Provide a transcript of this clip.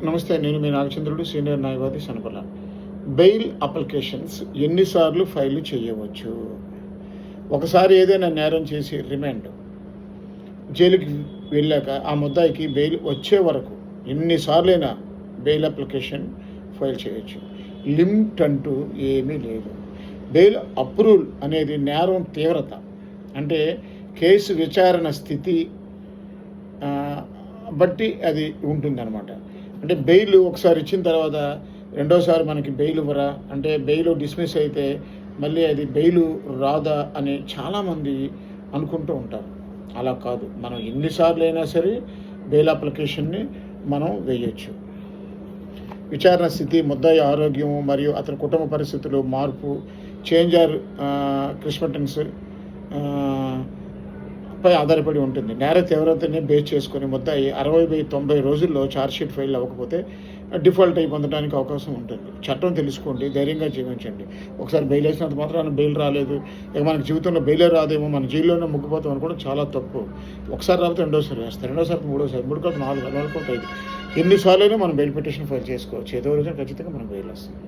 నమస్తే, నేను మీ నాగచంద్రుడు, సీనియర్ న్యాయవాది, సనపల్ల. బెయిల్ అప్లికేషన్స్ ఎన్నిసార్లు ఫైల్ చేయవచ్చు? ఒకసారి ఏదైనా నేరం చేసి రిమాండ్ జైలుకి వెళ్ళాక ఆ ముద్దాయికి బెయిల్ వచ్చే వరకు ఎన్నిసార్లైనా బెయిల్ అప్లికేషన్ ఫైల్ చేయొచ్చు. లిమిట్ అంటూ ఏమీ లేదు. బెయిల్ అప్రూవల్ అనేది నేరం తీవ్రత, అంటే కేసు విచారణ స్థితి బట్టి అది ఉంటుందన్నమాట. అంటే బెయిల్ ఒకసారి ఇచ్చిన తర్వాత రెండోసారి మనకి బెయిల్ ఇవ్వరా, అంటే బెయిల్ డిస్మిస్ అయితే మళ్ళీ అది బెయిల్ రాదా అని చాలామంది అనుకుంటూ ఉంటారు. అలా కాదు, మనం ఎన్నిసార్లు అయినా సరే బెయిల్ అప్లికేషన్ని మనం వేయచ్చు. విచారణ స్థితి, ముద్దాయి ఆరోగ్యం మరియు అతని కుటుంబ పరిస్థితులు, మార్పు, చేంజ్ ఆర్ క్రిస్మటన్స్ పై ఆధారపడి ఉంటుంది. నేర తీవ్రతని బేస్ చేసుకుని ముద్దాయి 60-90 రోజుల్లో ఛార్జ్షీట్ ఫైల్ అవ్వకపోతే డిఫాల్ట్ అయి పొందడానికి అవకాశం ఉంటుంది. చట్టం తెలుసుకోండి, ధైర్యంగా జీవించండి. ఒకసారి బెయిల్ వేసినంత మాత్రాన బెయిల్ రాలేదు, ఇక మనకి జీవితంలో బెయిలే రాదేమో, మన జైల్లోనే ముగ్గిపోతాం అనుకోవడం చాలా తప్పు. ఒకసారి రాకపోతే రెండోసారి వేస్తారు, రెండోసారి మూడోసారి, 3 కాదు 4, 4 5 ఎన్నిసార్లైనా మనం బెయిల్ పిటిషన్ ఫైల్ చేసుకోవచ్చు. ఏదో రోజున ఖచ్చితంగా మనం బెయిల్ వస్తుంది.